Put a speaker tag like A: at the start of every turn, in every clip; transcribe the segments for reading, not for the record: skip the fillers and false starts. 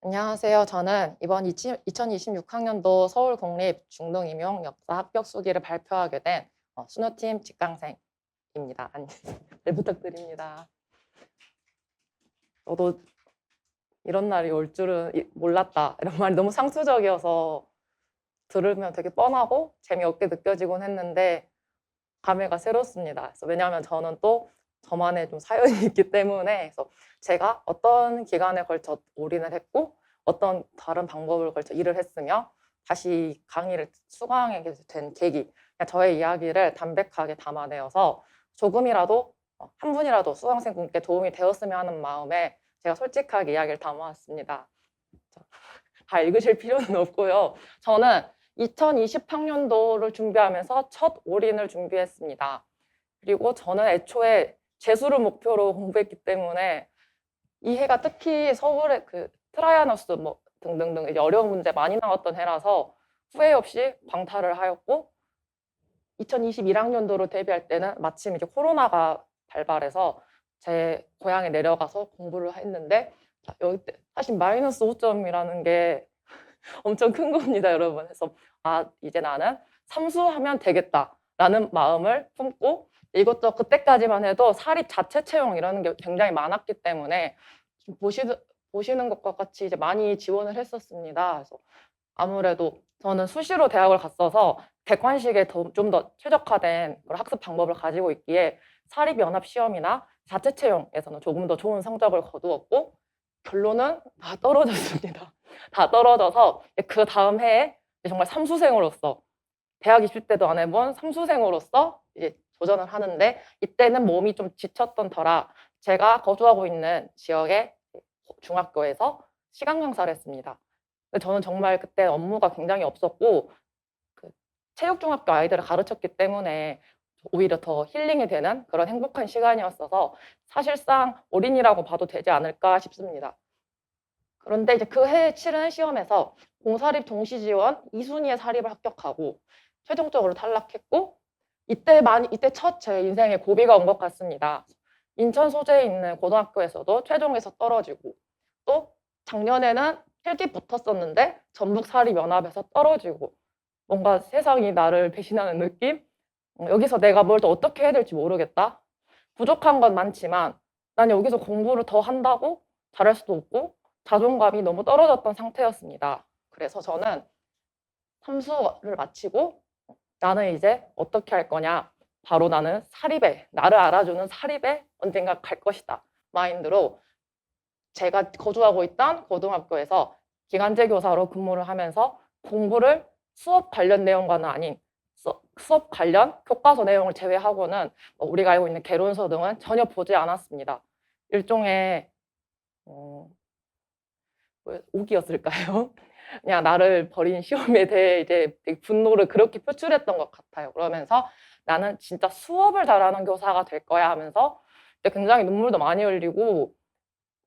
A: 안녕하세요. 저는 이번 2026학년도 서울국립 중등임용 역사 합격 수기를 발표하게 된 수노팀 직강생입니다. 잘 부탁드립니다. 저도 이런 날이 올 줄은 몰랐다. 이런 말이 너무 상투적이어서 들으면 되게 뻔하고 재미없게 느껴지곤 했는데 감회가 새롭습니다. 그래서 왜냐하면 저는 또 저만의 좀 사연이 있기 때문에 그래서 제가 어떤 기간에 걸쳐 올인을 했고 어떤 다른 방법을 걸쳐 일을 했으며 다시 강의를 수강하게 된 계기, 그냥 저의 이야기를 담백하게 담아내어서 조금이라도 한 분이라도 수강생분께 도움이 되었으면 하는 마음에 제가 솔직하게 이야기를 담아왔습니다. 다 읽으실 필요는 없고요. 저는 2020학년도를 준비하면서 첫 올인을 준비했습니다. 그리고 저는 애초에 재수를 목표로 공부했기 때문에 이 해가 특히 서울의 그 트라이아너스 뭐 등등등 이제 어려운 문제 많이 나왔던 해라서 후회 없이 광탈을 하였고 2021학년도로 데뷔할 때는 마침 이제 코로나가 발발해서 제 고향에 내려가서 공부를 했는데 여기 사실 마이너스 5점이라는 게 엄청 큰 겁니다, 여러분. 그래서 이제 나는 삼수하면 되겠다라는 마음을 품고 이것저것 그때까지만 해도 사립 자체 채용이라는 게 굉장히 많았기 때문에 보시는 것과 같이 이제 많이 지원을 했었습니다. 그래서 아무래도 저는 수시로 대학을 갔어서 객관식에 좀 더 최적화된 그런 학습 방법을 가지고 있기에 사립연합 시험이나 자체 채용에서는 조금 더 좋은 성적을 거두었고 결론은 다 떨어졌습니다. 다 떨어져서 그 다음 해에 정말 삼수생으로서 대학 입시 때도 안 해본 삼수생으로서 이제 도전을 하는데 이때는 몸이 좀 지쳤던 터라 제가 거주하고 있는 지역의 중학교에서 시간 강사를 했습니다. 근데 저는 정말 그때 업무가 굉장히 없었고 그 체육중학교 아이들을 가르쳤기 때문에 오히려 더 힐링이 되는 그런 행복한 시간이었어서 사실상 올인이라고 봐도 되지 않을까 싶습니다. 그런데 이제 그 해에 치른 시험에서 공사립 동시지원 2순위의 사립을 합격하고 최종적으로 탈락했고 이때 첫 제 인생의 고비가 온 것 같습니다. 인천 소재에 있는 고등학교에서도 최종에서 떨어지고 또 작년에는 필기 붙었었는데 전북사립연합에서 떨어지고 뭔가 세상이 나를 배신하는 느낌? 여기서 내가 뭘 더 어떻게 해야 될지 모르겠다. 부족한 건 많지만 난 여기서 공부를 더 한다고 잘할 수도 없고 자존감이 너무 떨어졌던 상태였습니다. 그래서 저는 삼수를 마치고 나는 이제 어떻게 할 거냐. 바로 나는 사립에, 나를 알아주는 사립에 언젠가 갈 것이다. 마인드로 제가 거주하고 있던 고등학교에서 기간제 교사로 근무를 하면서 공부를 수업 관련 내용과는 아닌 수업 관련 교과서 내용을 제외하고는 우리가 알고 있는 개론서 등은 전혀 보지 않았습니다. 일종의 옥이었을까요? 그냥 나를 버린 시험에 대해 이제 되게 분노를 그렇게 표출했던 것 같아요. 그러면서 나는 진짜 수업을 잘하는 교사가 될 거야 하면서 굉장히 눈물도 많이 흘리고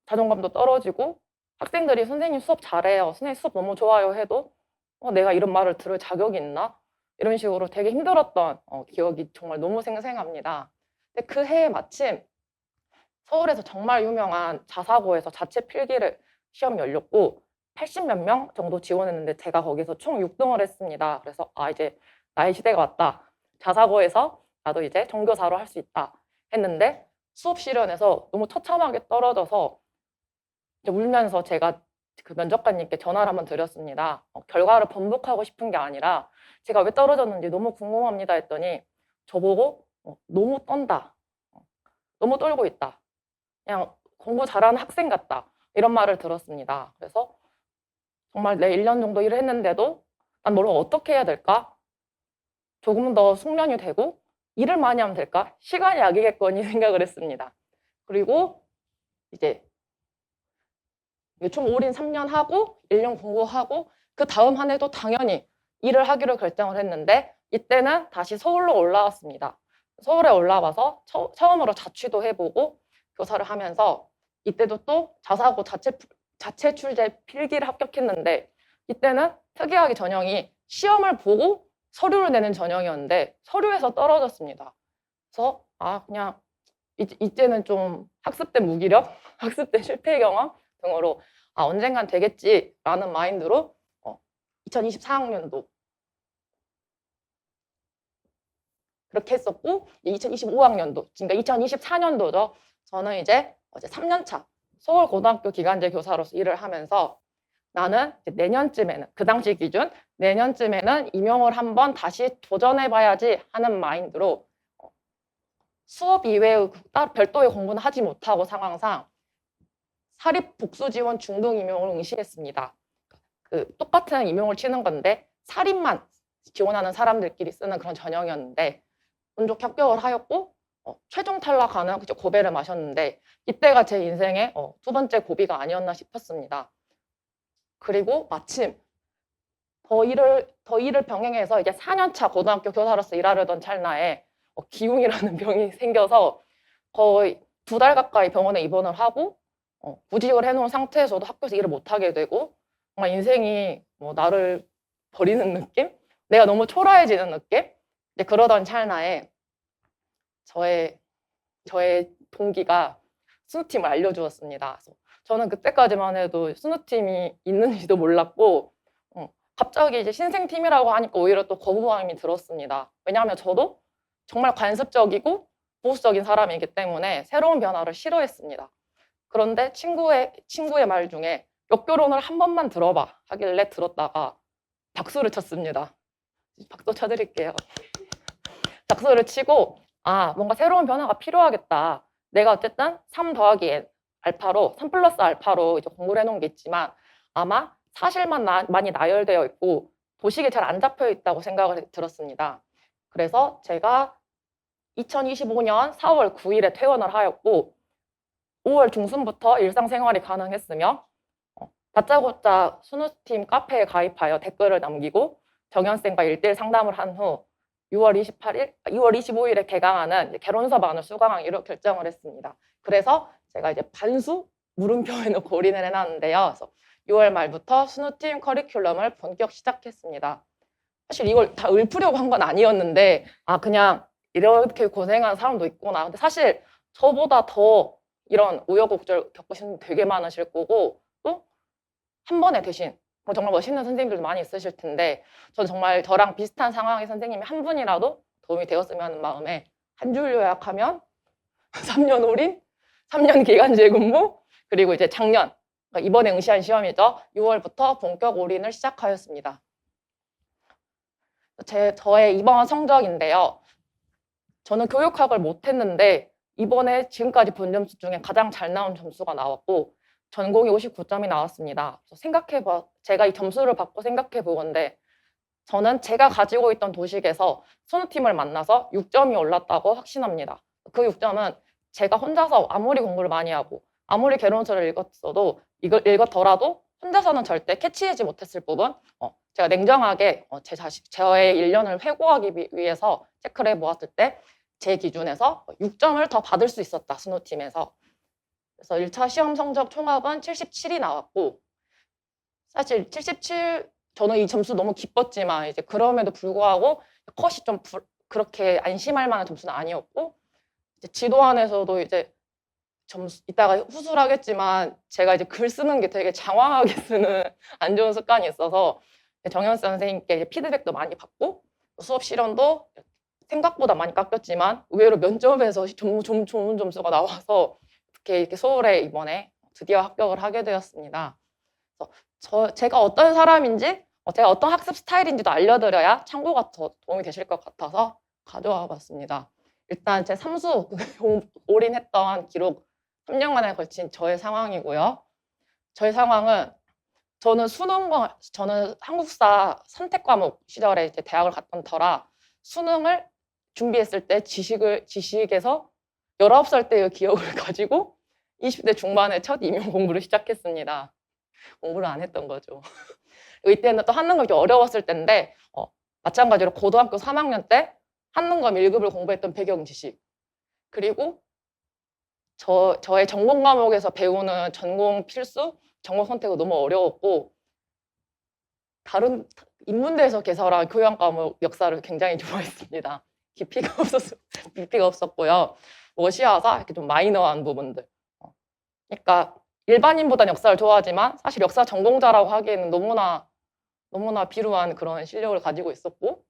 A: 자존감도 떨어지고 학생들이 선생님 수업 잘해요. 선생님 수업 너무 좋아요 해도 내가 이런 말을 들을 자격이 있나? 이런 식으로 되게 힘들었던 기억이 정말 너무 생생합니다. 근데 그 해에 마침 서울에서 정말 유명한 자사고에서 자체 필기를 시험이 열렸고 80 몇 명 정도 지원했는데 제가 거기서 총 6등을 했습니다. 그래서 이제 나의 시대가 왔다. 자사고에서 나도 이제 전교사로 할 수 있다 했는데 수업 시련에서 너무 처참하게 떨어져서 이제 울면서 제가 그 면접관님께 전화를 한번 드렸습니다. 결과를 번복하고 싶은 게 아니라 제가 왜 떨어졌는지 너무 궁금합니다 했더니 저보고 너무 떤다. 너무 떨고 있다. 그냥 공부 잘하는 학생 같다. 이런 말을 들었습니다. 그래서 정말 내 1년 정도 일을 했는데도 난 뭘 어떻게 해야 될까? 조금 더 숙련이 되고 일을 많이 하면 될까? 시간이 약이겠거니 생각을 했습니다. 그리고 이제 총 올인 3년 하고 1년 공부하고 그 다음 한 해도 당연히 일을 하기로 결정을 했는데 이때는 다시 서울로 올라왔습니다. 서울에 올라와서 처음으로 자취도 해보고 교사를 하면서 이때도 또 자사고 자체 출제 필기를 합격했는데 이때는 특이하게 전형이 시험을 보고 서류를 내는 전형이었는데 서류에서 떨어졌습니다. 그래서 그냥 이제는 좀 학습된 무기력, 학습된 실패 경험 등으로 언젠간 되겠지라는 마인드로 2024학년도 그렇게 했었고 2025학년도, 그러니까 2024년도죠. 저는 이제 3년차 서울고등학교 기간제 교사로서 일을 하면서 나는 내년쯤에는, 그 당시 기준 내년쯤에는 임용을 한번 다시 도전해봐야지 하는 마인드로 수업 이외의 별도의 공부는 하지 못하고 상황상 사립 복수 지원 중등 임용을 응시했습니다. 똑같은 임용을 치는 건데 사립만 지원하는 사람들끼리 쓰는 그런 전형이었는데 운 좋게 합격을 하였고 최종 탈락하는 고배를 마셨는데 이때가 제 인생의 두 번째 고비가 아니었나 싶었습니다. 그리고 마침 더 일을 병행해서 이제 4년차 고등학교 교사로서 일하려던 찰나에 기흉이라는 병이 생겨서 거의 2달 가까이 병원에 입원을 하고 구직을 해놓은 상태에서도 학교에서 일을 못하게 되고 정말 인생이 나를 버리는 느낌? 내가 너무 초라해지는 느낌? 이제 그러던 찰나에 저의 동기가 수능팀을 알려주었습니다. 그래서 저는 그때까지만 해도 수능팀이 있는지도 몰랐고 갑자기 이제 신생팀이라고 하니까 오히려 또 거부감이 들었습니다. 왜냐하면 저도 정말 관습적이고 보수적인 사람이기 때문에 새로운 변화를 싫어했습니다. 그런데 친구의 말 중에 역결혼을 한 번만 들어봐 하길래 들었다가 박수를 쳤습니다. 박수 쳐드릴게요. 박수를 치고 뭔가 새로운 변화가 필요하겠다. 내가 어쨌든 3 더하기 알파로 3 플러스 알파로 이제 공부를 해놓은 게 있지만 아마 사실만 많이 나열되어 있고 도식이 잘 안 잡혀 있다고 생각을 들었습니다. 그래서 제가 2025년 4월 9일에 퇴원을 하였고 5월 중순부터 일상생활이 가능했으며 다짜고짜 수능팀 카페에 가입하여 댓글을 남기고 정연쌤과 1대1 상담을 한 후 6월 25일에 개강하는 개론서반을 수강하기로 결정을 했습니다. 그래서 제가 이제 반수 물음표에는 골인을 해놨는데요. 그래서 6월 말부터 수능팀 커리큘럼을 본격 시작했습니다. 사실 이걸 다 읊으려고 한 건 아니었는데 그냥 이렇게 고생한 사람도 있구나. 근데 사실 저보다 더 이런 우여곡절 겪으신 분 되게 많으실 거고 또 한 번에 대신 정말 멋있는 선생님들도 많이 있으실 텐데 저는 정말 저랑 비슷한 상황의 선생님이 한 분이라도 도움이 되었으면 하는 마음에 한 줄 요약하면 3년 올인, 3년 기간제 근무, 그리고 이제 작년 그러니까 이번에 응시한 시험이죠. 6월부터 본격 올인을 시작하였습니다. 저의 이번 성적인데요. 저는 교육학을 못했는데 이번에 지금까지 본 점수 중에 가장 잘 나온 점수가 나왔고 전공이 59점이 나왔습니다. 제가 이 점수를 받고 생각해 보건데 저는 제가 가지고 있던 도식에서 수능팀을 만나서 6점이 올랐다고 확신합니다. 그 6점은 제가 혼자서 아무리 공부를 많이 하고 아무리 개론서를 읽었더라도 혼자서는 절대 캐치하지 못했을 부분 제가 냉정하게 저의 1년을 회고하기 위해서 체크를 해보았을 때 제 기준에서 6점을 더 받을 수 있었다, 수능팀에서. 그래서 1차 시험 성적 총합은 77이 나왔고 사실 77 저는 이 점수 너무 기뻤지만 이제 그럼에도 불구하고 컷이 좀 그렇게 안심할 만한 점수는 아니었고 이제 지도안에서도 이제 점수 이따가 후술하겠지만 제가 이제 글 쓰는 게 되게 장황하게 쓰는 안 좋은 습관이 있어서 정연 선생님께 피드백도 많이 받고 수업 실현도 생각보다 많이 깎였지만 의외로 면접에서 좋은 점수가 나와서 이렇게 서울에 이번에 드디어 합격을 하게 되었습니다. 그래서 제가 어떤 사람인지 제가 어떤 학습 스타일인지도 알려드려야 참고가 더 도움이 되실 것 같아서 가져와 봤습니다. 일단 제 삼수 올인했던 기록 3년간에 걸친 저의 상황이고요. 저의 상황은 저는 한국사 선택 과목 시절에 이제 대학을 갔던 터라 수능을 준비했을 때 지식에서 19살 때의 기억을 가지고 20대 중반에 첫 임용 공부를 시작했습니다. 공부를 안 했던 거죠. 이때는 또 한능검이 좀 어려웠을 때인데 마찬가지로 고등학교 3학년 때 한능검 1급을 공부했던 배경 지식 그리고 저의 전공 과목에서 배우는 전공 필수, 전공 선택은 너무 어려웠고 다른 인문대에서 개설한 교양 과목 역사를 굉장히 좋아했습니다. 깊이가 없었고요. 워시아사 이렇게 좀 마이너한 부분들. 그러니까 일반인보다는 역사를 좋아하지만 사실 역사 전공자라고 하기에는 너무나 비루한 그런 실력을 가지고 있었고,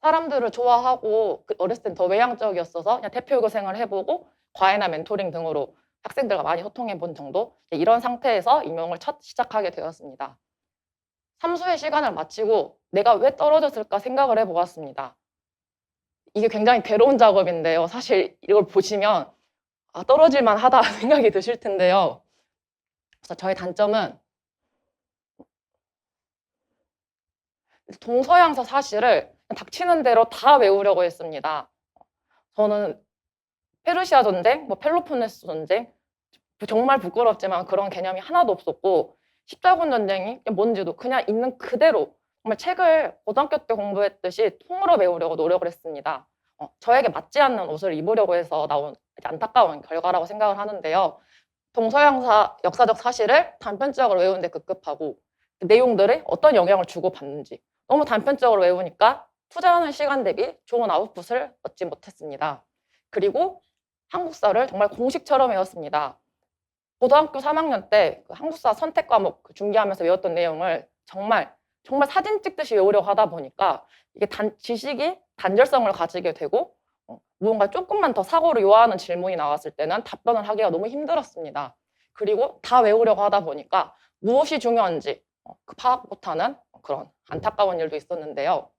A: 사람들을 좋아하고 어렸을 땐 더 외향적이었어서 그냥 대표 교생을 해보고 과외나 멘토링 등으로 학생들과 많이 소통해 본 정도, 이런 상태에서 임용을 첫 시작하게 되었습니다. 삼수의 시간을 마치고 내가 왜 떨어졌을까 생각을 해보았습니다. 이게 굉장히 괴로운 작업인데요. 사실 이걸 보시면 떨어질만 하다 생각이 드실 텐데요. 그래서 저의 단점은 동서양서 사실을 닥치는 대로 다 외우려고 했습니다. 저는 페르시아 전쟁, 펠로폰네소 전쟁, 정말 부끄럽지만 그런 개념이 하나도 없었고, 십자군 전쟁이 뭔지도 그냥 있는 그대로 정말 책을 고등학교 때 공부했듯이 통으로 외우려고 노력을 했습니다. 저에게 맞지 않는 옷을 입으려고 해서 나온 안타까운 결과라고 생각을 하는데요. 동서양사 역사적 사실을 단편적으로 외우는데 급급하고 그 내용들이 어떤 영향을 주고받는지 너무 단편적으로 외우니까 투자하는 시간 대비 좋은 아웃풋을 얻지 못했습니다. 그리고 한국사를 정말 공식처럼 외웠습니다. 고등학교 3학년 때 그 한국사 선택 과목 준비하면서 외웠던 내용을 정말 사진 찍듯이 외우려고 하다 보니까 이게 지식이 단절성을 가지게 되고, 무언가 조금만 더 사고를 요하는 질문이 나왔을 때는 답변을 하기가 너무 힘들었습니다. 그리고 다 외우려고 하다 보니까 무엇이 중요한지 파악 못하는 그런 안타까운 일도 있었는데요.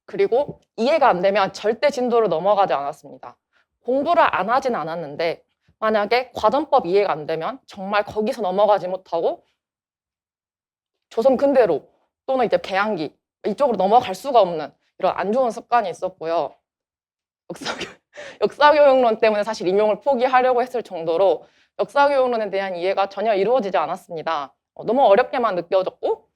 A: 그리고 이해가 안 되면 절대 진도를 넘어가지 않았습니다. 공부를 안 하진 않았는데 만약에 과정법 이해가 안 되면 정말 거기서 넘어가지 못하고 조선 근대로 또는 이제 개항기 이쪽으로 넘어갈 수가 없는 이런 안 좋은 습관이 있었고요. 역사교육론 때문에 사실 임용을 포기하려고 했을 정도로 역사교육론에 대한 이해가 전혀 이루어지지 않았습니다. 너무 어렵게만 느껴졌고,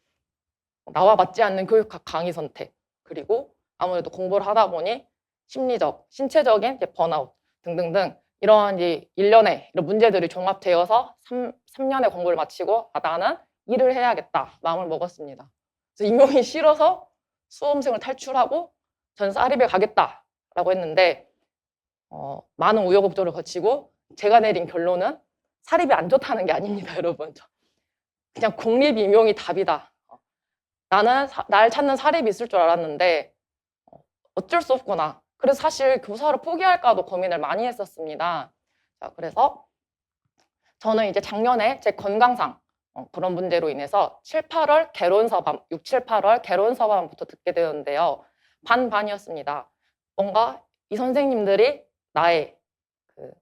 A: 나와 맞지 않는 교육학 강의 선택, 그리고 아무래도 공부를 하다 보니 심리적, 신체적인 번아웃 등등등 이러한 일련의 이런 문제들이 종합되어서 3년의 공부를 마치고 나는 일을 해야겠다 마음을 먹었습니다. 그래서 임용이 싫어서 수험생을 탈출하고 전 사립에 가겠다라고 했는데 많은 우여곡절을 거치고 제가 내린 결론은 사립이 안 좋다는 게 아닙니다, 여러분. 그냥 공립 임용이 답이다. 나는 날 찾는 사립이 있을 줄 알았는데 어쩔 수 없구나. 그래서 사실 교사를 포기할까도 고민을 많이 했었습니다. 자, 그래서 저는 이제 작년에 제 건강상 그런 문제로 인해서 7, 8월 개론 서반, 6, 7, 8월 개론 서반부터 듣게 되었는데요. 반반이었습니다. 뭔가 이 선생님들이 나의 그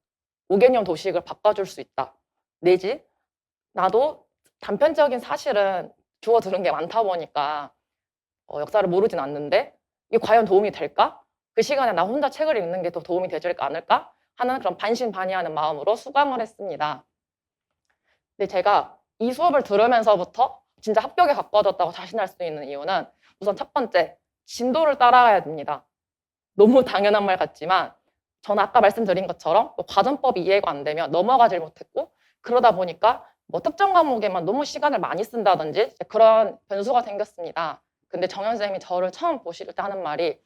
A: 5개년 도식을 바꿔줄 수 있다. 내지 나도 단편적인 사실은 주워 들은 게 많다 보니까 역사를 모르진 않는데 이게 과연 도움이 될까? 그 시간에 나 혼자 책을 읽는 게 더 도움이 되지 않을까? 하는 그런 반신반의하는 마음으로 수강을 했습니다. 근데 제가 이 수업을 들으면서부터 진짜 합격에 가까워졌다고 자신할 수 있는 이유는 우선 첫 번째, 진도를 따라가야 됩니다. 너무 당연한 말 같지만 저는 아까 말씀드린 것처럼 과정법이 이해가 안 되면 넘어가질 못했고, 그러다 보니까 특정 과목에만 너무 시간을 많이 쓴다든지 그런 변수가 생겼습니다. 근데 정연쌤이 저를 처음 보실 때 하는 말이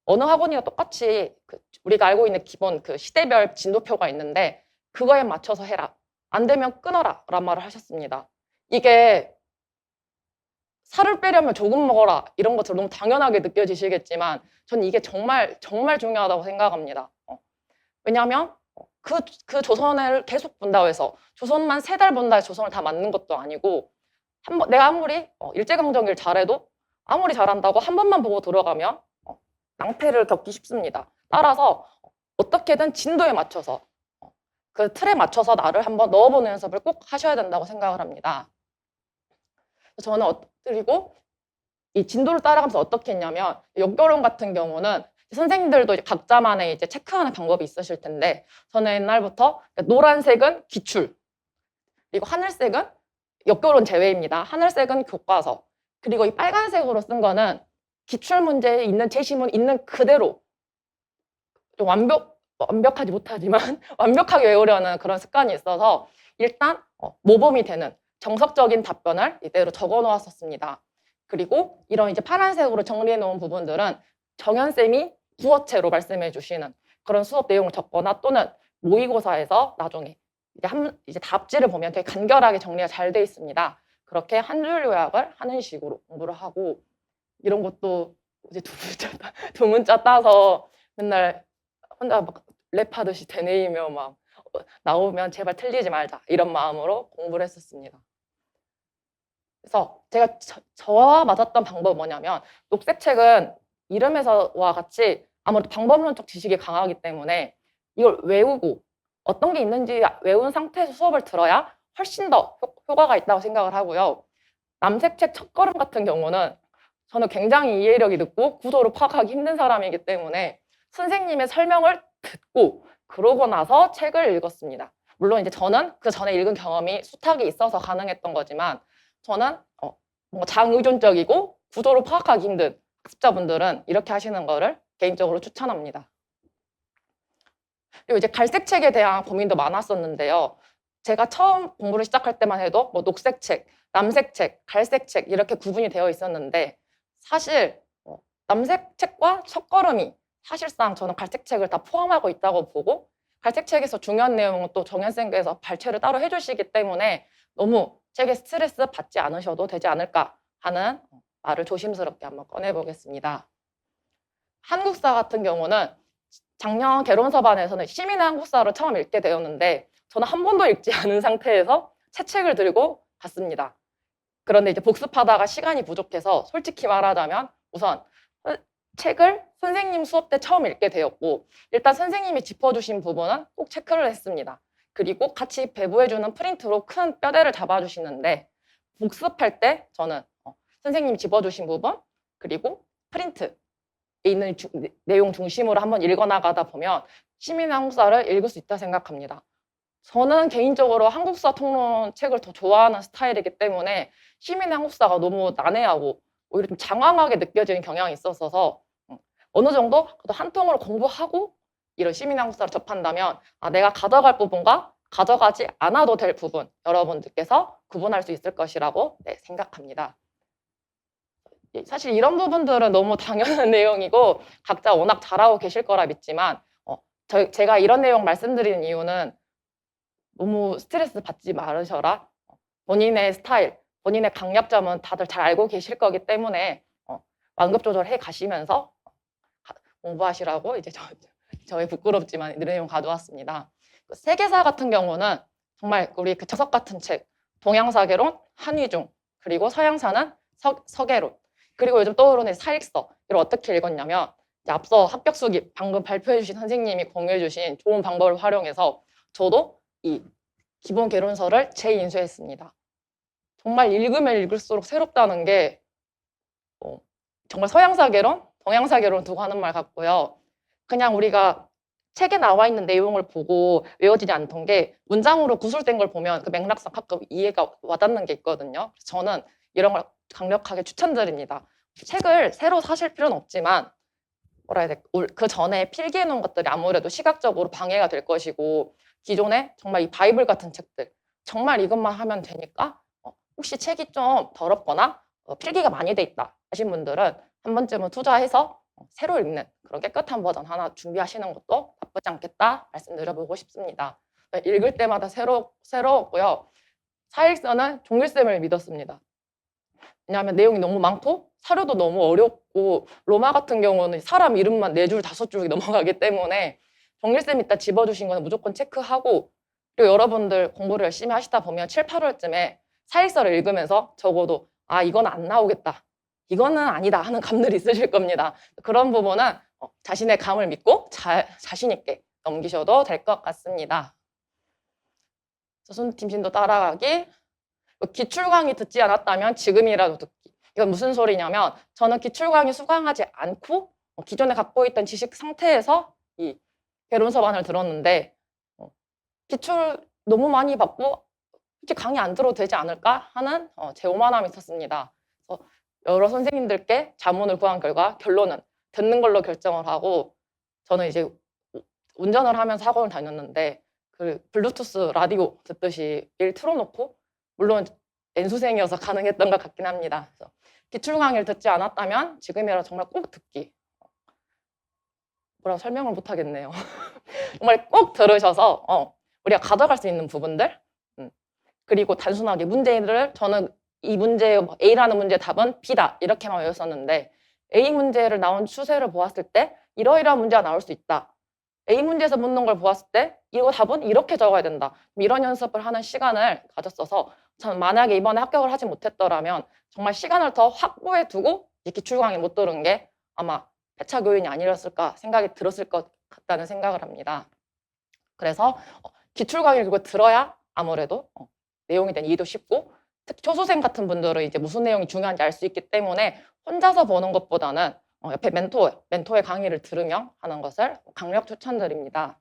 A: 어느 학원이나 똑같이 우리가 알고 있는 기본 시대별 진도표가 있는데 그거에 맞춰서 해라. 안 되면 끊어라 라는 말을 하셨습니다. 이게 살을 빼려면 조금 먹어라 이런 것처럼 너무 당연하게 느껴지시겠지만 저는 이게 정말 중요하다고 생각합니다. 왜냐하면 그 조선을 계속 본다고 해서 조선만 3달 본다 해서 조선을 다 맞는 것도 아니고 내가 아무리 일제강점기를 잘해도 아무리 잘한다고 한 번만 보고 들어가면 낭패를 겪기 쉽습니다. 따라서 어떻게든 진도에 맞춰서 그 틀에 맞춰서 나를 한번 넣어보는 연습을 꼭 하셔야 된다고 생각을 합니다. 저는 그리고 이 진도를 따라가면서 어떻게 했냐면 역결혼 같은 경우는 선생님들도 이제 각자만의 이제 체크하는 방법이 있으실 텐데 저는 옛날부터 노란색은 기출, 그리고 하늘색은 역결혼 제외입니다. 하늘색은 교과서, 그리고 이 빨간색으로 쓴 거는 기출 문제에 있는 제시문 있는 그대로 좀 완벽하지 못하지만 완벽하게 외우려는 그런 습관이 있어서 일단 모범이 되는 정석적인 답변을 이대로 적어 놓았었습니다. 그리고 이런 이제 파란색으로 정리해 놓은 부분들은 정연쌤이 구어체로 말씀해 주시는 그런 수업 내용을 적거나 또는 모의고사에서 나중에 이제 답지를 보면 되게 간결하게 정리가 잘 돼 있습니다. 그렇게 한 줄 요약을 하는 식으로 공부를 하고 이런 것도 이제 두 문자 따서 맨날 혼자 막 랩하듯이 되뇌이며 막 나오면 제발 틀리지 말자 이런 마음으로 공부를 했었습니다. 그래서 제가 저와 맞았던 방법은 뭐냐면 녹색책은 이름에서와 같이 아무래도 방법론적 지식이 강하기 때문에 이걸 외우고 어떤 게 있는지 외운 상태에서 수업을 들어야 훨씬 더 효과가 있다고 생각을 하고요. 남색책 첫걸음 같은 경우는 저는 굉장히 이해력이 늦고 구조를 파악하기 힘든 사람이기 때문에 선생님의 설명을 듣고 그러고 나서 책을 읽었습니다. 물론 이제 저는 그 전에 읽은 경험이 수탁이 있어서 가능했던 거지만 저는 뭔가 장의존적이고 구조를 파악하기 힘든 학습자분들은 이렇게 하시는 거를 개인적으로 추천합니다. 그리고 이제 갈색책에 대한 고민도 많았었는데요. 제가 처음 공부를 시작할 때만 해도 뭐 녹색책, 남색책, 갈색책 이렇게 구분이 되어 있었는데 사실 남색책과 첫걸음이 사실상 저는 갈색책을 다 포함하고 있다고 보고 갈색책에서 중요한 내용은 또 정현생께서 발췌를 따로 해주시기 때문에 너무 책에 스트레스 받지 않으셔도 되지 않을까 하는 말을 조심스럽게 한번 꺼내보겠습니다. 한국사 같은 경우는 작년 개론서반에서는 시민의 한국사를 처음 읽게 되었는데 저는 한 번도 읽지 않은 상태에서 새 책을 들고 갔습니다. 그런데 이제 복습하다가 시간이 부족해서 솔직히 말하자면 우선 책을 선생님 수업 때 처음 읽게 되었고 일단 선생님이 짚어주신 부분은 꼭 체크를 했습니다. 그리고 같이 배부해주는 프린트로 큰 뼈대를 잡아주시는데 복습할 때 저는 선생님이 짚어주신 부분 그리고 프린트에 있는 내용 중심으로 한번 읽어나가다 보면 시민의 한국사를 읽을 수 있다 생각합니다. 저는 개인적으로 한국사 통론 책을 더 좋아하는 스타일이기 때문에 시민의 한국사가 너무 난해하고 오히려 좀 장황하게 느껴지는 경향이 있었어서 어느 정도 한 통으로 공부하고 이런 시민의 한국사를 접한다면 내가 가져갈 부분과 가져가지 않아도 될 부분 여러분들께서 구분할 수 있을 것이라고 생각합니다. 사실 이런 부분들은 너무 당연한 내용이고 각자 워낙 잘하고 계실 거라 믿지만 제가 이런 내용 말씀드리는 이유는 너무 스트레스 받지 말으셔라. 본인의 스타일, 본인의 강약점은 다들 잘 알고 계실 거기 때문에 완급 조절해 가시면서 공부하시라고 이제 저의 부끄럽지만 이 내용 가져왔습니다. 세계사 같은 경우는 정말 우리 그 저석 같은 책, 동양사계론, 한위중, 그리고 서양사는 서계론, 그리고 요즘 떠오르는 사익서 이걸 어떻게 읽었냐면 앞서 합격 수기 방금 발표해 주신 선생님이 공유해 주신 좋은 방법을 활용해서 저도 이 기본 개론서를 재인수했습니다. 정말 읽으면 읽을수록 새롭다는 게 정말 서양사계론, 동양사계론 두고 하는 말 같고요. 그냥 우리가 책에 나와 있는 내용을 보고 외워지지 않던 게 문장으로 구술된 걸 보면 그 맥락상 가끔 이해가 와닿는 게 있거든요. 저는 이런 걸 강력하게 추천드립니다. 책을 새로 사실 필요는 없지만 뭐라 해야 돼? 그 전에 필기해 놓은 것들이 아무래도 시각적으로 방해가 될 것이고 기존에 정말 이 바이블 같은 책들 정말 이것만 하면 되니까 혹시 책이 좀 더럽거나 필기가 많이 돼 있다 하신 분들은 한 번쯤은 투자해서 새로 읽는 그런 깨끗한 버전 하나 준비하시는 것도 나쁘지 않겠다 말씀드려보고 싶습니다. 읽을 때마다 새로웠고요. 사익서는 종일쌤을 믿었습니다. 왜냐하면 내용이 너무 많고 사료도 너무 어렵고 로마 같은 경우는 사람 이름만 4줄, 5줄이 넘어가기 때문에 정일쌤 이따 집어주신 거는 무조건 체크하고 그리고 여러분들 공부를 열심히 하시다 보면 7, 8월쯤에 사익서를 읽으면서 적어도 이건 안 나오겠다. 이거는 아니다 하는 감들이 있으실 겁니다. 그런 부분은 자신의 감을 믿고 자신 있게 넘기셔도 될 것 같습니다. 손팀신도 따라가기. 기출 강의 듣지 않았다면 지금이라도 듣기. 이건 무슨 소리냐면 저는 기출 강의 수강하지 않고 기존에 갖고 있던 지식 상태에서 이 개론서반을 들었는데 기출 너무 많이 받고 솔직히 강의 안 들어도 되지 않을까 하는 제 오만함이 있었습니다. 그래서 여러 선생님들께 자문을 구한 결과 결론은 듣는 걸로 결정을 하고 저는 이제 운전을 하면서 학원을 다녔는데 그 블루투스 라디오 듣듯이 일 틀어놓고 물론 N수생이어서 가능했던 것 같긴 합니다. 그래서 기출 강의를 듣지 않았다면 지금이라 정말 꼭 듣기. 뭐라고 설명을 못 하겠네요. 정말 꼭 들으셔서 우리가 가져갈 수 있는 부분들, 그리고 단순하게 문제를 저는 이 문제 A라는 문제의 답은 B다 이렇게만 외웠었는데 A 문제를 나온 추세를 보았을 때 이러이러한 문제가 나올 수 있다. A 문제에서 묻는 걸 보았을 때 이거 답은 이렇게 적어야 된다. 이런 연습을 하는 시간을 가졌어서 저는 만약에 이번에 합격을 하지 못했더라면 정말 시간을 더 확보해 두고 기출 강의 못 들은 게 아마 패착 요인이 아니었을까 생각이 들었을 것 같다는 생각을 합니다. 그래서 기출 강의를 그거 들어야 아무래도 내용에 대한 이해도 쉽고 특히 초소생 같은 분들은 이제 무슨 내용이 중요한지 알 수 있기 때문에 혼자서 보는 것보다는 옆에 멘토의 강의를 들으며 하는 것을 강력 추천드립니다.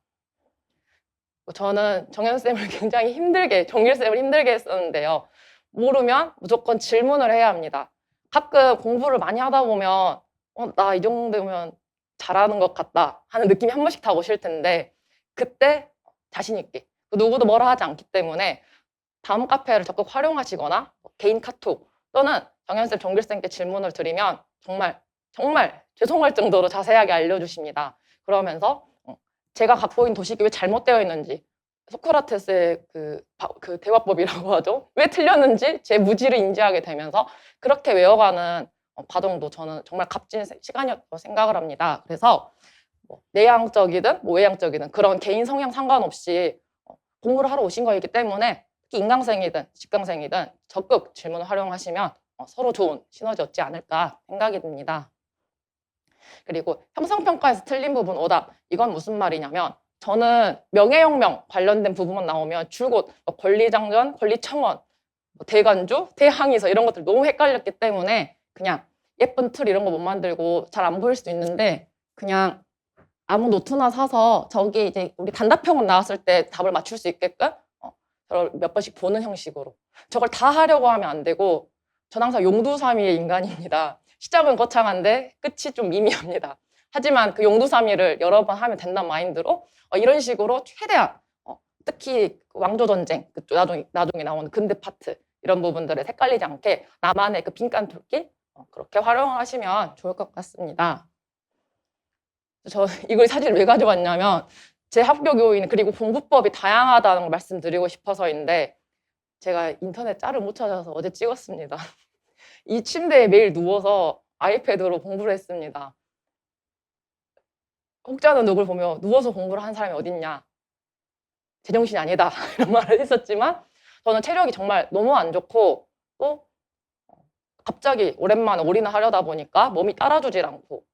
A: 저는 정연쌤을 굉장히 힘들게, 정일쌤을 힘들게 했었는데요. 모르면 무조건 질문을 해야 합니다. 가끔 공부를 많이 하다 보면 나 이 정도면 잘하는 것 같다 하는 느낌이 한 번씩 다 오실 텐데 그때 자신 있게 누구도 뭐라 하지 않기 때문에 다음 카페를 적극 활용하시거나 개인 카톡 또는 정연쌤, 정길쌤께 질문을 드리면 정말 죄송할 정도로 자세하게 알려주십니다. 그러면서 제가 갖고 있는 도식이 왜 잘못되어 있는지 소크라테스의 그 대화법이라고 하죠. 왜 틀렸는지 제 무지를 인지하게 되면서 그렇게 외워가는 과정도 저는 정말 값진 시간이었다고 생각을 합니다. 그래서 내향적이든 외향적이든 그런 개인 성향 상관없이 공부를 하러 오신 거이기 때문에 특히 인강생이든 직강생이든 적극 질문을 활용하시면 서로 좋은 시너지 얻지 않을까 생각이 듭니다. 그리고 형성평가에서 틀린 부분 오답 이건 무슨 말이냐면 저는 명예혁명 관련된 부분만 나오면 줄곧 권리장전, 권리청원, 대간주, 대항의서 이런 것들 너무 헷갈렸기 때문에 그냥 예쁜 틀 이런 거 못 만들고 잘 안 보일 수도 있는데 그냥 아무 노트나 사서 저기 이제 우리 단답형은 나왔을 때 답을 맞출 수 있게끔 저를 몇 번씩 보는 형식으로 저걸 다 하려고 하면 안 되고 전 항상 용두사미의 인간입니다. 시작은 거창한데 끝이 좀 미미합니다. 하지만 그 용두사미를 여러 번 하면 된다는 마인드로 이런 식으로 최대한 특히 왕조전쟁 나중에 나오는 근대 파트 이런 부분들에 헷갈리지 않게 나만의 그 빈칸 돌기 그렇게 활용하시면 좋을 것 같습니다. 저 이걸 사실 왜 가져왔냐면 제 합격 요인 그리고 공부법이 다양하다는 걸 말씀드리고 싶어서인데 제가 인터넷 짤을 못 찾아서 어제 찍었습니다. 이 침대에 매일 누워서 아이패드로 공부를 했습니다. 혹자는 누굴 보며 누워서 공부를 하는 사람이 어딨냐 제정신이 아니다 이런 말을 했었지만 저는 체력이 정말 너무 안 좋고 또 갑자기 오랜만에 올인을 하려다 보니까 몸이 따라주질 않고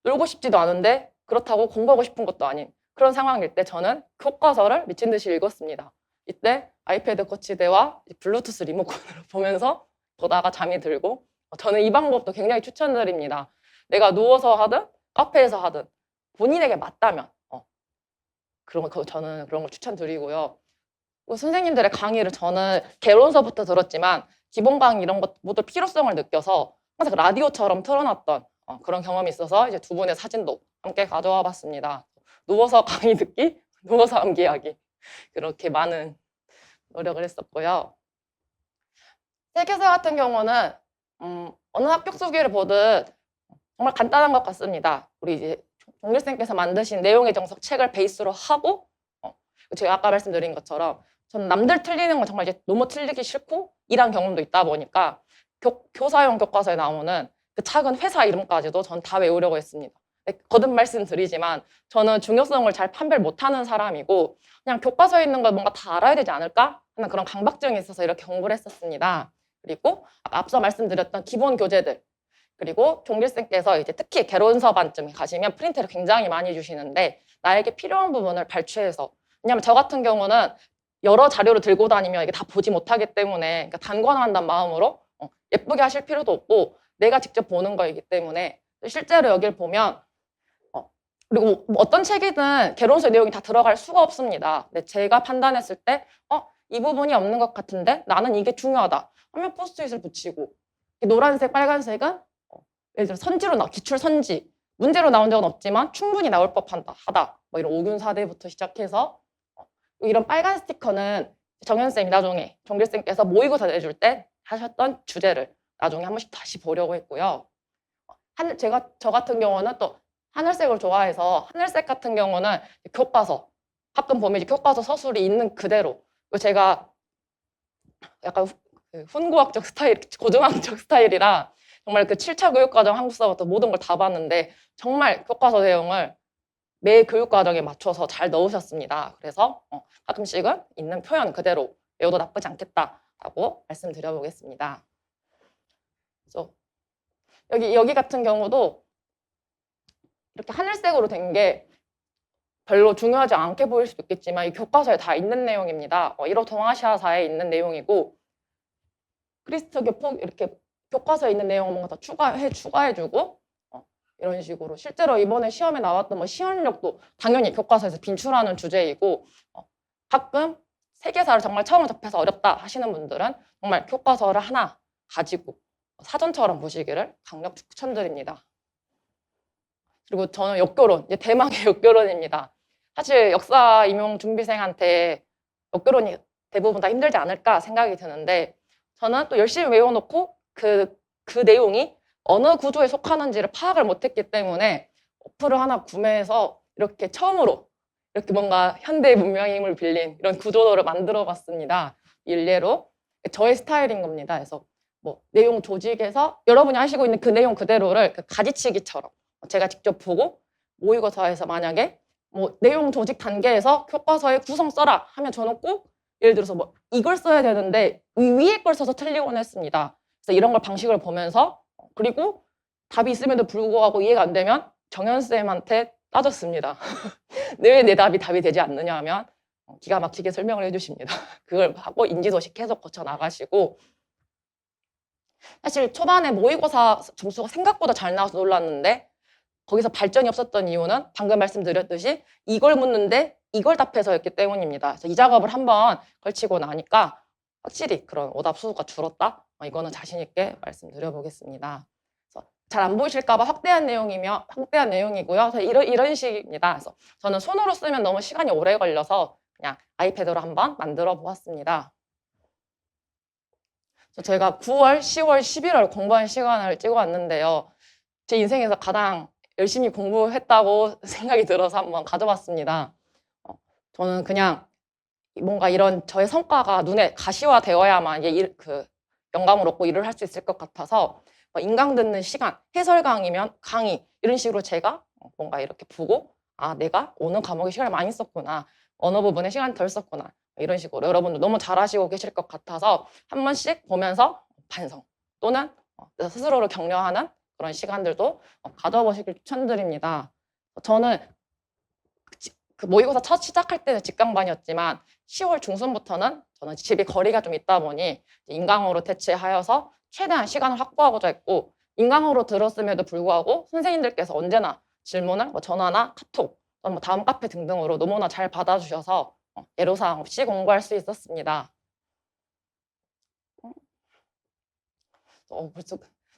A: 놀고 싶지도 않은데 그렇다고 공부하고 싶은 것도 아닌 그런 상황일 때 저는 교과서를 미친 듯이 읽었습니다. 이때 아이패드 거치대와 블루투스 리모컨을 보면서 보다가 잠이 들고 저는 이 방법도 굉장히 추천드립니다. 내가 누워서 하든 카페에서 하든 본인에게 맞다면 저는 그런 걸 추천드리고요. 선생님들의 강의를 저는 개론서부터 들었지만 기본 강의 이런 것 모두 필요성을 느껴서 항상 라디오처럼 틀어놨던 그런 경험이 있어서 이제 두 분의 사진도 함께 가져와 봤습니다. 누워서 강의 듣기, 누워서 암기하기 그렇게 많은 노력을 했었고요. 세계사 같은 경우는 어느 합격 수기를 보듯 정말 간단한 것 같습니다. 우리 이제 종길쌤께서 만드신 내용의 정석 책을 베이스로 하고 제가 아까 말씀드린 것처럼 저는 남들 틀리는 건 정말 이제 너무 틀리기 싫고 일한 경험도 있다 보니까 교사용 교과서에 나오는 그 작은 회사 이름까지도 전 다 외우려고 했습니다. 거듭 말씀드리지만 저는 중요성을 잘 판별 못하는 사람이고 그냥 교과서에 있는 걸 뭔가 다 알아야 되지 않을까 하는 그런 강박증이 있어서 이렇게 공부를 했었습니다. 그리고 앞서 말씀드렸던 기본 교재들 그리고 종길쌤께서 이제 특히 개론서 반쯤에 가시면 프린트를 굉장히 많이 주시는데 나에게 필요한 부분을 발췌해서 왜냐하면 저 같은 경우는 여러 자료를 들고 다니면 이게 다 보지 못하기 때문에 그러니까 단권한다는 마음으로 예쁘게 하실 필요도 없고 내가 직접 보는 거이기 때문에 실제로 여기를 보면 그리고 뭐 어떤 책이든 개론서 내용이 다 들어갈 수가 없습니다. 근데 제가 판단했을 때 이 부분이 없는 것 같은데 나는 이게 중요하다 하면 포스트잇을 붙이고 노란색, 빨간색은 예를 들어 기출 선지 문제로 나온 적은 없지만 충분히 나올 법하다 뭐 이런 오균사대부터 시작해서 이런 빨간 스티커는 정연쌤이 나중에 정길쌤께서 모의고사 내줄 때 하셨던 주제를 나중에 한 번씩 다시 보려고 했고요. 저 같은 경우는 또 하늘색을 좋아해서 하늘색 같은 경우는 교과서 가끔 보면 이제 교과서 서술이 있는 그대로 제가 약간 훈구학적 스타일, 고등학적 스타일이라 정말 그 7차 교육과정 한국사부터 모든 걸 다 봤는데 정말 교과서 내용을 매 교육과정에 맞춰서 잘 넣으셨습니다. 그래서 가끔씩은 있는 표현 그대로 외워도 나쁘지 않겠다라고 말씀드려보겠습니다. 그래서 여기 같은 경우도 이렇게 하늘색으로 된 게 별로 중요하지 않게 보일 수도 있겠지만 이 교과서에 다 있는 내용입니다. 1호 동아시아사에 있는 내용이고 그리스도교 이렇게 교과서에 있는 내용을 뭔가 더 추가해주고 이런 식으로 실제로 이번에 시험에 나왔던 뭐 시연력도 당연히 교과서에서 빈출하는 주제이고 가끔 세계사를 정말 처음 접해서 어렵다 하시는 분들은 정말 교과서를 하나 가지고 사전처럼 보시기를 강력 추천드립니다. 그리고 저는 역교론, 이제 대망의 역교론입니다. 사실 역사 임용 준비생한테 역교론이 대부분 다 힘들지 않을까 생각이 드는데 저는 또 열심히 외워놓고 그 내용이 어느 구조에 속하는지를 파악을 못했기 때문에 어플을 하나 구매해서 이렇게 처음으로 이렇게 뭔가 현대 문명의 힘을 빌린 이런 구조를 만들어 봤습니다. 일례로 저의 스타일인 겁니다. 그래서 뭐 내용 조직에서 여러분이 하시고 있는 그 내용 그대로를 가지치기처럼 제가 직접 보고 모의고사에서 만약에 뭐 내용 조직 단계에서 교과서의 구성 써라 하면 저는 꼭 예를 들어서 뭐 이걸 써야 되는데 위에 걸 써서 틀리곤 했습니다. 그래서 이런 걸 방식을 보면서 그리고 답이 있음에도 불구하고 이해가 안 되면 정연쌤한테 따졌습니다. 왜 내 답이 되지 않느냐 하면 기가 막히게 설명을 해주십니다. 그걸 하고 인지도식 계속 거쳐 나가시고 사실 초반에 모의고사 점수가 생각보다 잘 나와서 놀랐는데 거기서 발전이 없었던 이유는 방금 말씀드렸듯이 이걸 묻는데 이걸 답해서였기 때문입니다. 그래서 이 작업을 한번 걸치고 나니까 확실히 그런 오답 수가 줄었다? 이거는 자신 있게 말씀드려보겠습니다. 잘 안 보이실까봐 확대한 내용이고요. 이런 식입니다. 그래서 저는 손으로 쓰면 너무 시간이 오래 걸려서 그냥 아이패드로 한번 만들어 보았습니다. 제가 9월, 10월, 11월 공부한 시간을 찍어왔는데요. 제 인생에서 가장 열심히 공부했다고 생각이 들어서 한번 가져봤습니다. 저는 그냥 뭔가 이런 저의 성과가 눈에 가시화되어야만 영감을 얻고 일을 할 수 있을 것 같아서 인강 듣는 시간, 해설 강의면 강의 이런 식으로 제가 뭔가 이렇게 보고 내가 오늘 과목에 시간을 많이 썼구나. 어느 부분에 시간 덜 썼구나. 이런 식으로 여러분들 너무 잘하시고 계실 것 같아서 한 번씩 보면서 반성 또는 스스로를 격려하는 그런 시간들도 가져보시길 추천드립니다. 저는 그 모의고사 첫 시작할 때는 직강반이었지만 10월 중순부터는 저는 집에 거리가 좀 있다 보니 인강으로 대체하여서 최대한 시간을 확보하고자 했고 인강으로 들었음에도 불구하고 선생님들께서 언제나 질문을 전화나 카톡 또는 뭐 다음 카페 등등으로 너무나 잘 받아주셔서 애로사항 없이 공부할 수 있었습니다.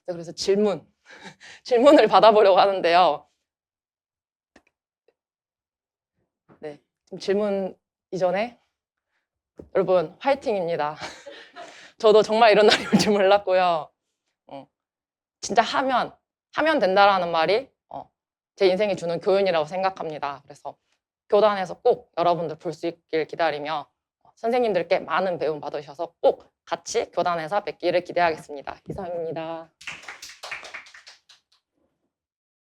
A: 그래서 질문을 받아보려고 하는데요. 네, 질문 이전에 여러분 화이팅입니다. 저도 정말 이런 날이 올 줄 몰랐고요. 진짜 하면 된다라는 말이 제 인생이 주는 교훈이라고 생각합니다. 그래서 교단에서 꼭 여러분들 볼 수 있길 기다리며 선생님들께 많은 배움 받으셔서 꼭 같이 교단에서 뵙기를 기대하겠습니다. 이상입니다.